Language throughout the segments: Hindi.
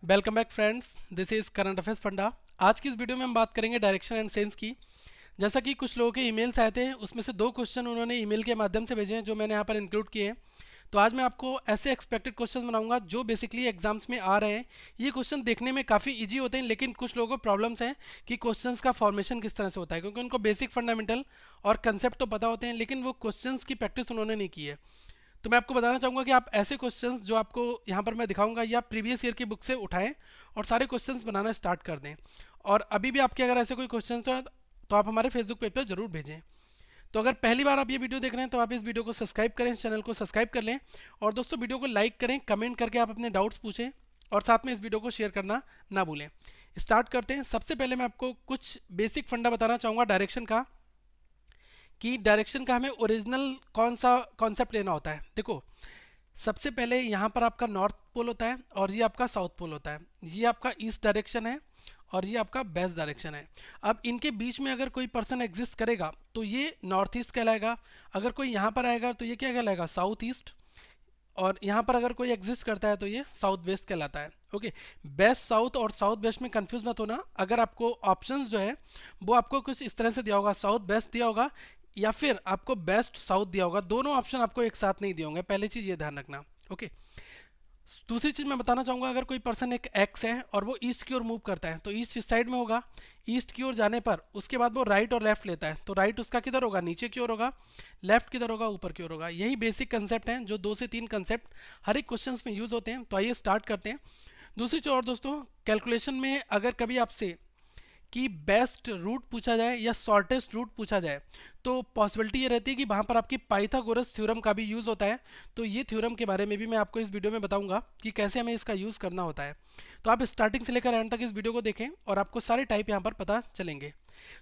Welcome back friends, this is current affairs funda. आज की इस वीडियो में हम बात करेंगे डायरेक्शन एंड सेंस की। जैसा कि कुछ लोगों के ईमेल्स आए थे, उसमें से दो क्वेश्चन उन्होंने ईमेल के माध्यम से भेजे हैं जो मैंने यहाँ पर इंक्लूड किए हैं। तो आज मैं आपको ऐसे एक्सपेक्टेड क्वेश्चन बनाऊंगा जो बेसिकली एग्जाम्स में आ रहे हैं। ये क्वेश्चन देखने में काफ़ी इजी होते हैं, लेकिन कुछ लोगों को प्रॉब्लम्स हैं कि क्वेश्चंस का फॉर्मेशन किस तरह से होता है, क्योंकि उनको बेसिक फंडामेंटल और कंसेप्ट तो पता होते हैं, लेकिन वो क्वेश्चंस की प्रैक्टिस उन्होंने नहीं की है। तो मैं आपको बताना चाहूँगा कि आप ऐसे क्वेश्चंस जो आपको यहाँ पर मैं दिखाऊंगा या प्रीवियस ईयर की बुक से उठाएं और सारे क्वेश्चंस बनाना स्टार्ट कर दें। और अभी भी आपके अगर ऐसे कोई क्वेश्चंस हो तो आप हमारे फेसबुक पेज पर जरूर भेजें। तो अगर पहली बार आप ये वीडियो देख रहे हैं तो आप इस वीडियो को सब्सक्राइब करें, चैनल को सब्सक्राइब कर लें। और दोस्तों, वीडियो को लाइक करें, कमेंट करके आप अपने डाउट्स पूछें और साथ में इस वीडियो को शेयर करना ना भूलें। स्टार्ट करते हैं। सबसे पहले मैं आपको कुछ बेसिक फंडा बताना चाहूँगा डायरेक्शन का, कि डायरेक्शन का हमें ओरिजिनल कौन सा कॉन्सेप्ट लेना होता है। देखो, सबसे पहले यहाँ पर आपका नॉर्थ पोल होता है और ये आपका साउथ पोल होता है। ये आपका ईस्ट डायरेक्शन है और ये आपका वेस्ट डायरेक्शन है। अब इनके बीच में अगर कोई पर्सन एग्जिस्ट करेगा तो ये नॉर्थ ईस्ट कहलाएगा। अगर कोई यहाँ पर आएगा तो ये क्या कहलाएगा, साउथ ईस्ट। और यहाँ पर अगर कोई एग्जिस्ट करता है तो ये साउथ वेस्ट कहलाता है। ओके, बेस्ट साउथ और साउथ वेस्ट में कंफ्यूज मत होना। अगर आपको ऑप्शंस जो है वो आपको कुछ इस तरह से दिया होगा, साउथ वेस्ट दिया होगा या फिर आपको बेस्ट साउथ दिया होगा, दोनों ऑप्शन आपको एक साथ नहीं दिए होंगे। पहली चीज ये ध्यान रखना। ओके, दूसरी चीज मैं बताना चाहूंगा, अगर कोई पर्सन एक एक्स है और वो ईस्ट की ओर मूव करता है तो ईस्ट इस साइड में होगा। ईस्ट की ओर जाने पर उसके बाद वो राइट और लेफ्ट लेता है तो राइट उसका किधर होगा, नीचे की ओर होगा। लेफ्ट किधर होगा, ऊपर की ओर होगा। यही बेसिक कंसेप्ट हैं जो 2 से 3 कंसेप्ट हर एक क्वेश्चन में यूज होते हैं। तो आइए स्टार्ट करते हैं। दूसरी चीज और दोस्तों, कैलकुलेशन में अगर कभी आपसे कि बेस्ट रूट पूछा जाए या शॉर्टेस्ट रूट पूछा जाए तो पॉसिबिलिटी ये रहती है कि वहाँ पर आपकी पाइथागोरस थ्योरम का भी यूज़ होता है। तो ये थ्योरम के बारे में भी मैं आपको इस वीडियो में बताऊंगा कि कैसे हमें इसका यूज़ करना होता है। तो आप स्टार्टिंग से लेकर एंड तक इस वीडियो को देखें और आपको सारे टाइप यहाँ पर पता चलेंगे।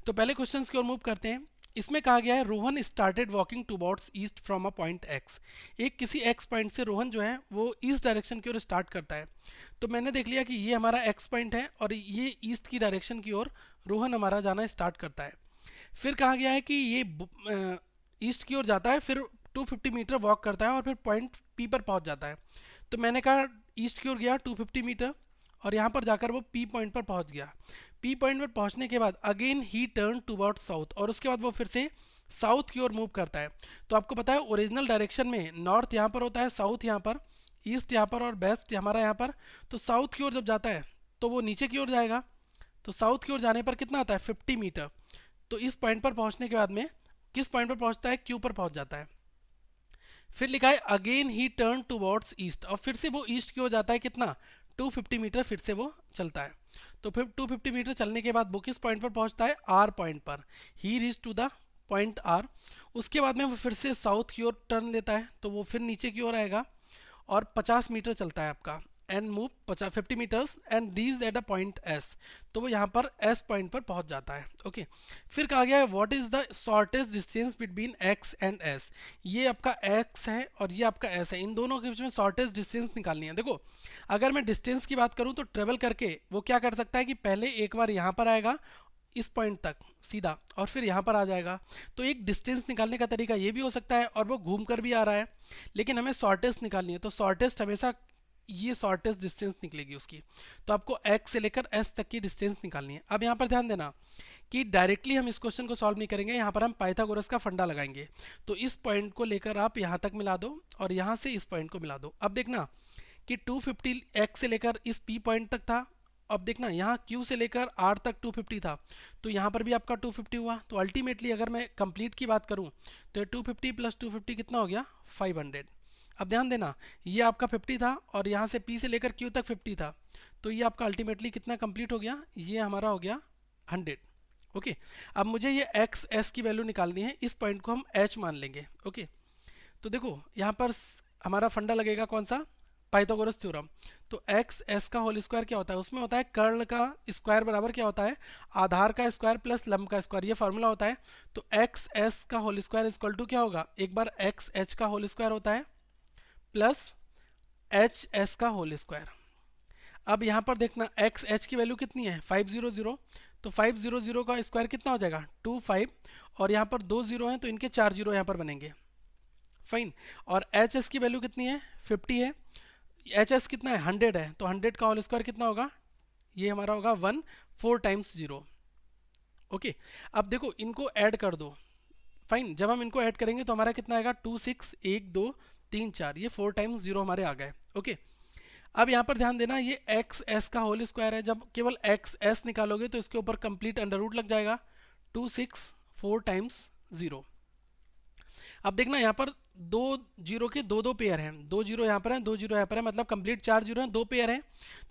तो पहले क्वेश्चन की ओर मूव करते हैं। इसमें कहा गया है Rohan started walking towards east from a point x. एक किसी एक्स पॉइंट से रोहन जो है वो ईस्ट डायरेक्शन की ओर स्टार्ट करता है। तो मैंने देख लिया कि ये हमारा एक्स पॉइंट है और ये ईस्ट की डायरेक्शन की ओर रोहन हमारा जाना स्टार्ट करता है। फिर कहा गया है कि ये ईस्ट की ओर जाता है, फिर 250 मीटर वॉक करता है और फिर पॉइंट पी पर पहुंच जाता है। तो मैंने कहा ईस्ट की ओर गया 250 मीटर और यहाँ पर जाकर वो पी पॉइंट पर पहुंच गया। पी पॉइंट पर पहुंचने के बाद अगेन ही टर्न टूवर्ड साउथ और उसके बाद वो फिर से साउथ की ओर मूव करता है। तो आपको पता है ओरिजिनल डायरेक्शन में नॉर्थ यहाँ पर होता है, साउथ यहाँ पर, ईस्ट यहाँ पर और वेस्ट हमारा यहाँ पर। तो साउथ की ओर जब जाता है तो वो नीचे की ओर जाएगा। तो साउथ की ओर जाने पर कितना आता है, 50 मीटर। तो इस पॉइंट पर पहुंचने के बाद में किस पॉइंट पर पहुंचता है, क्यू पर पहुंच जाता है। फिर लिखा है अगेन ही टर्न टूवर्ड्स ईस्ट और फिर से वो ईस्ट की ओर जाता है, कितना, 250 मीटर फिर से वो चलता है। तो फिर 250 मीटर चलने के बाद वो किस पॉइंट पर पहुंचता है, आर पॉइंट पर। He reach to the point R. उसके बाद में वो फिर से साउथ की ओर टर्न लेता है तो वो फिर नीचे की ओर आएगा और 50 मीटर चलता है आपका and move 50 metres and reach at the point S. तो वो यहाँ पर एस पॉइंट पर पहुंच जाता है। ओके, फिर कहा गया है what is the shortest distance between x and S. ये आपका एक्स है और ये आपका एस है, इन दोनों के बीच में शॉर्टेस्ट डिस्टेंस निकालनी है। देखो, अगर मैं डिस्टेंस की बात करूं तो ट्रेवल करके वो क्या कर सकता है कि पहले एक बार यहाँ पर आएगा इस पॉइंट तक सीधा और फिर यहाँ पर आ जाएगा। तो एक डिस्टेंस निकालने का तरीका ये भी हो सकता है और वो घूम कर भी आ रहा है, लेकिन हमें शॉर्टेस्ट निकालनी है। तो शॉर्टेस्ट हमेशा ये शॉर्टेस्ट डिस्टेंस निकलेगी उसकी। तो आपको x से लेकर s तक की डिस्टेंस निकालनी है। अब यहाँ पर ध्यान देना कि डायरेक्टली हम इस क्वेश्चन को सॉल्व नहीं करेंगे, यहाँ पर हम पाइथागोरस का फंडा लगाएंगे। तो इस पॉइंट को लेकर आप यहाँ तक मिला दो और यहाँ से इस पॉइंट को मिला दो। अब देखना कि 250 x से लेकर इस p पॉइंट तक था। अब देखना यहाँ q से लेकर r तक 250 था, तो यहाँ पर भी आपका 250 हुआ। तो अल्टीमेटली अगर मैं कंप्लीट की बात करूँ तो 250 प्लस 250 कितना हो गया, 500। अब ध्यान देना, ये आपका 50 था और यहाँ से P से लेकर Q तक 50 था। तो ये आपका अल्टीमेटली कितना कंप्लीट हो गया, ये हमारा हो गया 100। ओके, अब मुझे ये एक्स एस की वैल्यू निकालनी है। इस पॉइंट को हम H मान लेंगे। ओके, तो देखो यहाँ पर हमारा फंडा लगेगा कौन सा, पाइथागोरस थ्योरम। तो एक्स एस का होल स्क्वायर क्या होता है, उसमें होता है कर्ण का स्क्वायर बराबर क्या होता है, आधार का स्क्वायर प्लस लंब का स्क्वायर, ये फॉर्मूला होता है। तो एक्स एस का होल स्क्वायर इक्वल टू क्या होगा, एक बार एक्स एच का होल स्क्वायर होता है प्लस एच एस का होल स्क्वायर। अब यहाँ पर देखना एक्स एच की वैल्यू कितनी है, 500। तो 500 का स्क्वायर कितना हो जाएगा, 25। और यहाँ पर 2 जीरो हैं तो इनके 4 जीरो यहाँ पर बनेंगे, फाइन। और एच एस की वैल्यू कितनी है, 50 है। एच एस कितना है 100 है, तो 100 का होल स्क्वायर कितना होगा, ये हमारा होगा 1 4 टाइम्स 0। ओके, अब देखो इनको ऐड कर दो। फाइन, जब हम इनको ऐड करेंगे तो हमारा कितना आएगा 2 6 1 2 3 4, ये 4 टाइम्स 0 हमारे आ गए। ओके, अब यहाँ पर ध्यान देना ये एक्स एस का होल स्क्वायर है, जब केवल एक्स एस निकालोगे तो इसके ऊपर कंप्लीट अंडर रूट लग जाएगा, 2 6 4 टाइम्स 0। अब देखना यहाँ पर दो जीरो के दो दो पेयर हैं, दो जीरो यहाँ पर है, दो जीरो यहाँ पर है, मतलब कंप्लीट 4 जीरो हैं, दो पेयर हैं,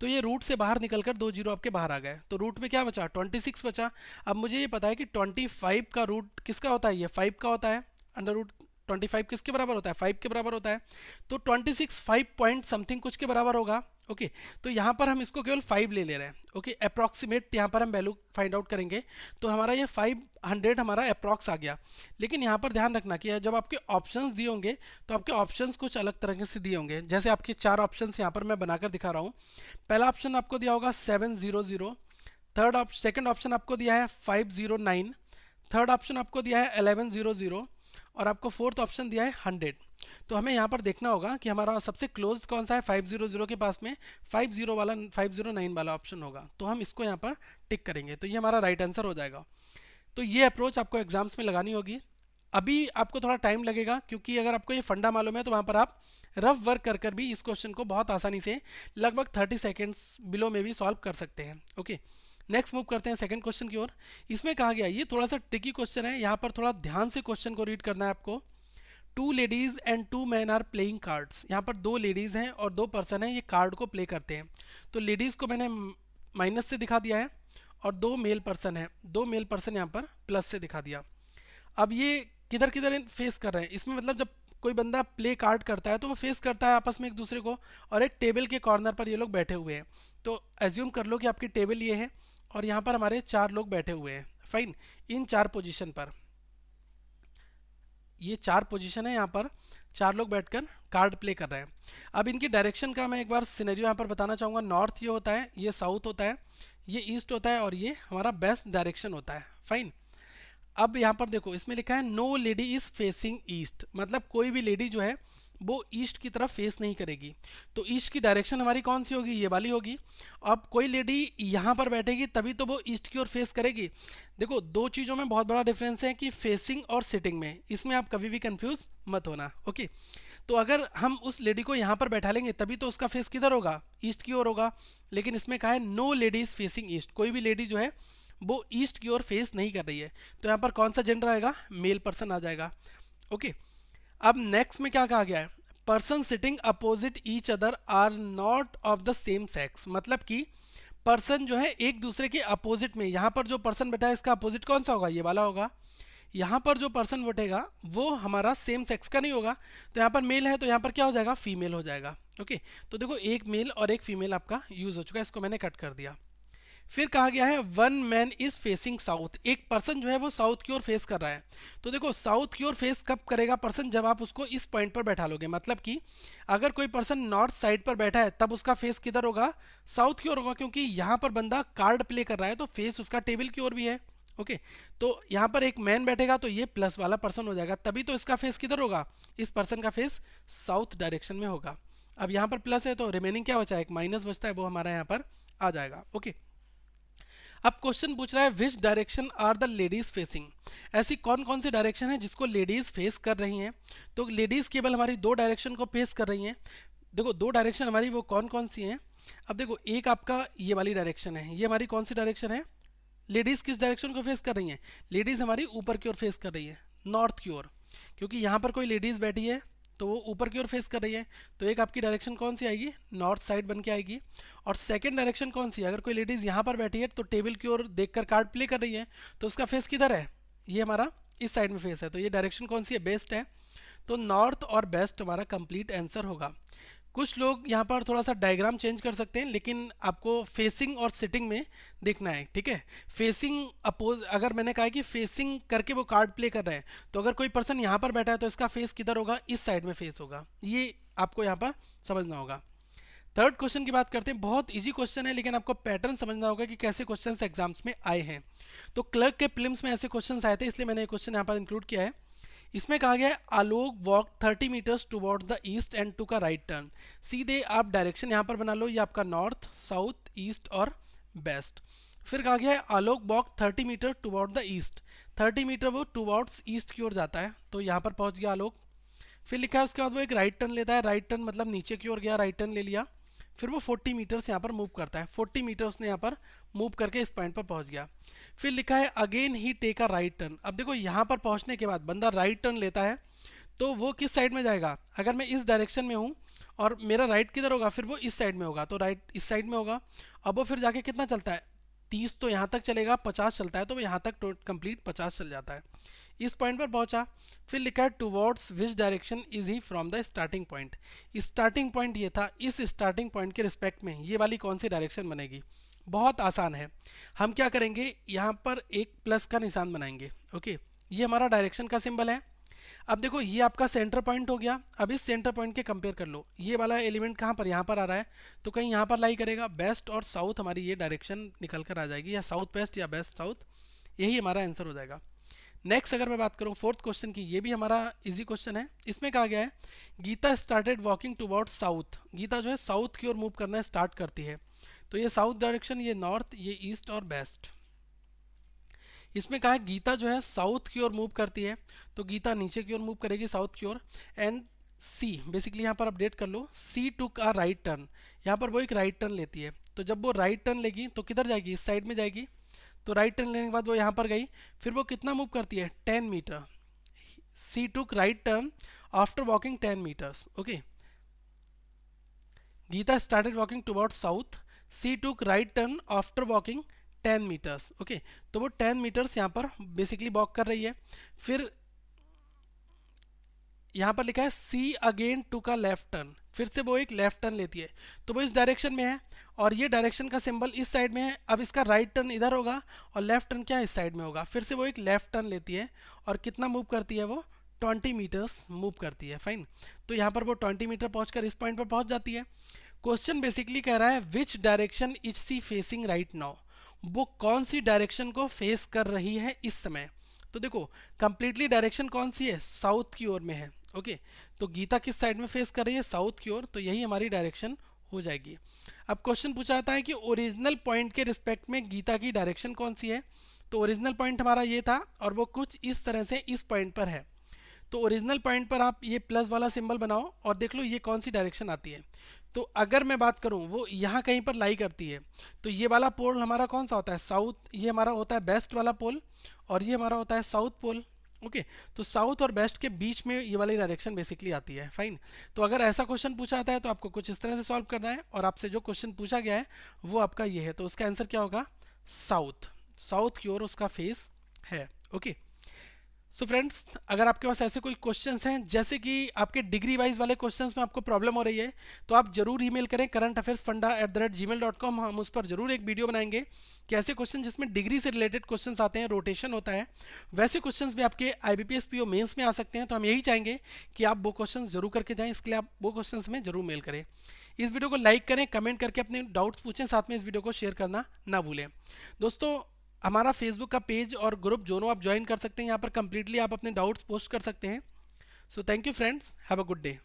तो ये रूट से बाहर निकलकर दो जीरो आपके बाहर आ गए, तो रूट में क्या बचा 26 बचा। अब मुझे ये पता है कि 25 का रूट किसका होता है, ये 5 का होता है, अंडर रूट 25 किसके बराबर होता है, 5 के बराबर होता है, तो 26 5 पॉइंट समथिंग कुछ के बराबर होगा। ओके, तो यहाँ पर हम इसको केवल 5 ले रहे हैं। ओके, अप्रॉक्सीमेट यहाँ पर हम वैल्यू फाइंड आउट करेंगे, तो हमारा ये 500 हमारा अप्रॉक्स आ गया। लेकिन यहाँ पर ध्यान रखना कि जब आपके ऑप्शंस दिए होंगे तो आपके ऑप्शंस कुछ अलग तरह से दिए होंगे, जैसे आपके 4 ऑप्शंस यहाँ पर मैं बनाकर दिखा रहा हूँ। पहला ऑप्शन आपको दिया होगा 700, सेकंड ऑप्शन आपको दिया है 509, थर्ड ऑप्शन आपको दिया है 1100 और आपको फोर्थ ऑप्शन दिया है 100। तो हमें यहाँ पर देखना होगा कि हमारा सबसे क्लोज कौन सा है, 500 के पास में 509 वाला ऑप्शन होगा, तो हम इसको यहाँ पर टिक करेंगे, तो ये हमारा राइट आंसर हो जाएगा। तो ये अप्रोच आपको एग्जाम्स में लगानी होगी। अभी आपको थोड़ा टाइम लगेगा, क्योंकि अगर आपको ये फंडा मालूम है तो वहाँ पर आप रफ वर्क कर भी इस क्वेश्चन को बहुत आसानी से लगभग 30 सेकेंड्स बिलो में भी सॉल्व कर सकते हैं। ओके, नेक्स्ट मूव करते हैं सेकंड क्वेश्चन की ओर। इसमें कहा गया, ये थोड़ा सा ट्रिकी क्वेश्चन है, यहाँ पर थोड़ा ध्यान से क्वेश्चन को रीड करना है आपको। 2 ladies and 2 man are playing cards, यहाँ पर 2 लेडीज हैं और 2 पर्सन हैं, ये कार्ड को प्ले करते हैं। तो लेडीज को मैंने माइनस से दिखा दिया है और 2 मेल पर्सन है, 2 मेल पर्सन यहाँ पर प्लस से दिखा दिया। अब ये किधर किधर फेस कर रहे हैं, इसमें मतलब जब कोई बंदा प्ले कार्ड करता है तो वो फेस करता है आपस में एक दूसरे को, और एक टेबल के कॉर्नर पर ये लोग बैठे हुए हैं। तो एज्यूम कर लो कि आपकी टेबल ये है और यहाँ पर हमारे 4 लोग बैठे हुए हैं। फाइन, इन 4 पोजीशन पर, ये 4 पोजीशन है, यहाँ पर 4 लोग बैठकर कार्ड प्ले कर रहे हैं। अब इनकी डायरेक्शन का मैं एक बार सिनेरियो यहाँ पर बताना चाहूँगा। नॉर्थ ये होता है, ये साउथ होता है, ये ईस्ट होता है और ये हमारा बेस्ट डायरेक्शन होता है। फाइन, अब यहाँ पर देखो इसमें लिखा है no lady is facing east, मतलब कोई भी लेडी जो है वो ईस्ट की तरफ फेस नहीं करेगी। तो ईस्ट की डायरेक्शन हमारी कौन सी होगी, ये वाली होगी। अब कोई लेडी यहाँ पर बैठेगी तभी तो वो ईस्ट की ओर फेस करेगी। देखो दो चीज़ों में बहुत बड़ा डिफरेंस है कि फेसिंग और सिटिंग में, इसमें आप कभी भी कंफ्यूज मत होना। ओके, तो अगर हम उस लेडी को यहाँ पर बैठा लेंगे तभी तो उसका फेस किधर होगा, ईस्ट की ओर होगा। लेकिन इसमें कहा है no lady is facing east, कोई भी लेडी जो है वो ईस्ट की ओर फेस नहीं कर रही है। तो यहाँ पर कौन सा जेंडर आएगा, मेल पर्सन आ जाएगा। ओके, अब नेक्स्ट में क्या कहा गया है, person sitting opposite each other are not of the same sex, मतलब कि पर्सन जो है एक दूसरे के अपोजिट में, यहाँ पर जो पर्सन बैठा है इसका अपोजिट कौन सा होगा, ये वाला होगा। यहाँ पर जो पर्सन बैठेगा वो हमारा सेम सेक्स का नहीं होगा, तो यहाँ पर मेल है तो यहाँ पर क्या हो जाएगा, फीमेल हो जाएगा। ओके, तो देखो एक मेल और एक फीमेल आपका यूज हो चुका है, इसको मैंने कट कर दिया। फिर कहा गया है one man is facing south, एक पर्सन जो है वो साउथ की ओर फेस कर रहा है। तो देखो साउथ की ओर फेस कब करेगा पर्सन, जब आप उसको इस पॉइंट पर बैठा लोगे, मतलब कि अगर कोई पर्सन नॉर्थ साइड पर बैठा है तब उसका फेस किधर होगा, साउथ की ओर होगा, क्योंकि यहाँ पर बंदा कार्ड प्ले कर रहा है तो फेस उसका टेबल की ओर भी है। ओके, तो यहाँ पर एक मैन बैठेगा तो ये प्लस वाला पर्सन हो जाएगा, तभी तो इसका फेस किधर होगा, इस पर्सन का फेस साउथ डायरेक्शन में होगा। अब यहाँ पर प्लस है तो रिमेनिंग क्या बचा है, एक माइनस बचता है, वो हमारा यहाँ पर आ जाएगा। ओके, अब क्वेश्चन पूछ रहा है which direction are the ladies facing, ऐसी कौन कौन सी डायरेक्शन है जिसको लेडीज फेस कर रही हैं। तो लेडीज केवल हमारी 2 डायरेक्शन को फेस कर रही हैं। देखो 2 डायरेक्शन हमारी वो कौन कौन सी हैं, अब देखो एक आपका ये वाली डायरेक्शन है, ये हमारी कौन सी डायरेक्शन है, लेडीज किस डायरेक्शन को फेस कर रही हैं, लेडीज हमारी ऊपर की ओर फेस कर रही है, नॉर्थ की ओर, क्योंकि यहाँ पर कोई लेडीज बैठी है तो वो ऊपर की ओर फेस कर रही है। तो एक आपकी डायरेक्शन कौन सी आएगी, नॉर्थ साइड बन के आएगी। और सेकंड डायरेक्शन कौन सी, अगर कोई लेडीज यहाँ पर बैठी है तो टेबल की ओर देखकर कार्ड प्ले कर रही है, तो उसका फेस किधर है, ये हमारा इस साइड में फेस है, तो ये डायरेक्शन कौन सी है, बेस्ट है। तो नॉर्थ और बेस्ट हमारा कंप्लीट आंसर होगा। कुछ लोग यहाँ पर थोड़ा सा डायग्राम चेंज कर सकते हैं, लेकिन आपको फेसिंग और सिटिंग में देखना है, ठीक है। फेसिंग अपोज, अगर मैंने कहा है कि फेसिंग करके वो कार्ड प्ले कर रहे हैं, तो अगर कोई पर्सन यहाँ पर बैठा है तो इसका फेस किधर होगा, इस साइड में फेस होगा, ये आपको यहाँ पर समझना होगा। थर्ड क्वेश्चन की बात करते हैं, बहुत इजी क्वेश्चन है, लेकिन आपको पैटर्न समझना होगा कि कैसे क्वेश्चन एग्जाम्स में आए हैं। तो क्लर्क के प्रीलिम्स में ऐसे क्वेश्चन आए थे, इसलिए मैंने क्वेश्चन यहाँ पर इंक्लूड किया है। इसमें कहा गया है Alok walk 30 metres towards the east and took का राइट टर्न। सीधे आप डायरेक्शन यहाँ पर बना लो, ये आपका नॉर्थ, साउथ, ईस्ट और वेस्ट। फिर कहा गया है Alok walk 30 metre toward the east, 30 metre वो टुवर्ड्स ईस्ट की ओर जाता है, तो यहाँ पर पहुँच गया आलोक। फिर लिखा है उसके बाद वो एक राइट टर्न लेता है, राइट टर्न मतलब नीचे की ओर गया, राइट टर्न ले लिया। फिर वो 40 मीटर्स यहाँ पर मूव करता है, 40 मीटर उसने यहाँ पर मूव करके इस पॉइंट पर पहुँच गया। फिर लिखा है again he take a right turn. अब देखो यहाँ पर पहुँचने के बाद बंदा राइट टर्न लेता है, तो वो किस साइड में जाएगा, अगर मैं इस डायरेक्शन में हूँ और मेरा राइट किधर होगा, फिर वो इस साइड में होगा, तो राइट इस साइड में होगा। अब वो फिर जाके कितना चलता है, 30 तो यहाँ तक चलेगा, 50 चलता है, तो वो यहाँ तक कंप्लीट 50 चल जाता है। इस पॉइंट पर पहुंचा। फिर लिखा है towards which direction is he from the starting point. Starting point ये था, इस स्टार्टिंग पॉइंट के रिस्पेक्ट में ये वाली कौन सी डायरेक्शन बनेगी। बहुत आसान है, हम क्या करेंगे यहाँ पर एक प्लस का निशान बनाएंगे। ओके, ये हमारा डायरेक्शन का सिंबल है। अब देखो ये आपका सेंटर पॉइंट हो गया। अब इस सेंटर पॉइंट के कंपेयर कर लो, ये वाला एलिमेंट कहाँ पर, यहाँ पर आ रहा है, तो कहीं यहाँ पर लाई करेगा। वेस्ट और साउथ हमारी ये डायरेक्शन निकल कर आ जाएगी, या साउथ वेस्ट या वेस्ट साउथ, यही हमारा आंसर हो जाएगा। नेक्स्ट अगर मैं बात करूँ फोर्थ क्वेश्चन की, ये भी हमारा इजी क्वेश्चन है। इसमें कहा गया है Gita started walking towards south. Gita जो है साउथ की ओर मूव करना स्टार्ट करती है, तो ये साउथ डायरेक्शन, ये नॉर्थ, ये ईस्ट और वेस्ट। इसमें कहा है गीता जो है साउथ की ओर मूव करती है, तो गीता नीचे की ओर मूव करेगी साउथ की ओर। एंड सी, बेसिकली यहाँ पर अपडेट कर लो, सी टुक आ राइट टर्न, यहाँ पर वो एक राइट टर्न लेती है। तो जब वो राइट टर्न लेगी तो किधर जाएगी, इस साइड में जाएगी। तो राइट टर्न लेने के बाद वो यहाँ पर गई, फिर वो कितना मूव करती है, 10 metre. She took right turn after walking 10 metres. Okay, Gita started walking towards south, she took right turn after walking 10 metres. Okay, तो वो 10 मीटर्स यहाँ पर बेसिकली वॉक कर रही है। फिर यहाँ पर लिखा है सी अगेन टू का लेफ्ट टर्न, फिर से वो एक लेफ्ट टर्न लेती है, तो वो इस डायरेक्शन में है और ये डायरेक्शन का सिंबल इस साइड में है। अब इसका राइट टर्न इधर होगा और लेफ्ट टर्न क्या है, इस साइड में होगा। फिर से वो एक लेफ्ट टर्न लेती है और कितना मूव करती है, वो 20 मीटर्स मूव करती है। फाइन, तो यहाँ पर वो 20 मीटर पहुँचकर इस पॉइंट पर पहुँच जाती है। क्वेश्चन बेसिकली कह रहा है which direction is sea facing right now, वो कौन सी डायरेक्शन को फेस कर रही है इस समय। तो देखो कंप्लीटली डायरेक्शन कौन सी है, साउथ की ओर में है। ओके, तो गीता किस साइड में फेस कर रही है, साउथ की ओर, तो यही हमारी डायरेक्शन हो जाएगी। अब क्वेश्चन पूछा जाता है कि ओरिजिनल पॉइंट के रिस्पेक्ट में गीता की डायरेक्शन कौन सी है। तो ओरिजिनल पॉइंट हमारा ये था और वो कुछ इस तरह से इस पॉइंट पर है। तो ओरिजिनल पॉइंट पर आप ये प्लस वाला सिंबल बनाओ और देख लो ये कौन सी डायरेक्शन आती है। तो अगर मैं बात करूं वो यहाँ कहीं पर लाई करती है, तो ये वाला पोल हमारा कौन सा होता है, साउथ, ये हमारा होता है वेस्ट वाला पोल और ये हमारा होता है साउथ पोल। ओके, तो साउथ और वेस्ट के बीच में ये वाली डायरेक्शन बेसिकली आती है। फाइन, तो अगर ऐसा क्वेश्चन पूछा आता है तो आपको कुछ इस तरह से सॉल्व करना है और आपसे जो क्वेश्चन पूछा गया है वो आपका ये है, तो उसका आंसर क्या होगा, साउथ, साउथ की ओर उसका फेस है। ओके, सो फ्रेंड्स, अगर आपके पास ऐसे कोई क्वेश्चंस हैं जैसे कि आपके डिग्री वाइज वाले क्वेश्चंस में आपको प्रॉब्लम हो रही है, तो आप जरूर ईमेल करें currentaffairsfunda@gmail.com। हम उस पर जरूर एक वीडियो बनाएंगे कि ऐसे क्वेश्चन जिसमें डिग्री से रिलेटेड क्वेश्चंस आते हैं, रोटेशन होता है, वैसे क्वेश्चंस भी आपके IBPS PO मेंस में आ सकते हैं। तो हम यही चाहेंगे कि आप वो क्वेश्चन जरूर करके जाएं, इसके लिए आप वो क्वेश्चन हमें जरूर मेल करें। इस वीडियो को लाइक करें, कमेंट करके अपने डाउट्स पूछें, साथ में इस वीडियो को शेयर करना ना भूलें। दोस्तों, हमारा फेसबुक का पेज और ग्रुप दोनों आप ज्वाइन कर सकते हैं, यहाँ पर कंप्लीटली आप अपने डाउट्स पोस्ट कर सकते हैं। So thank you friends, have a good day.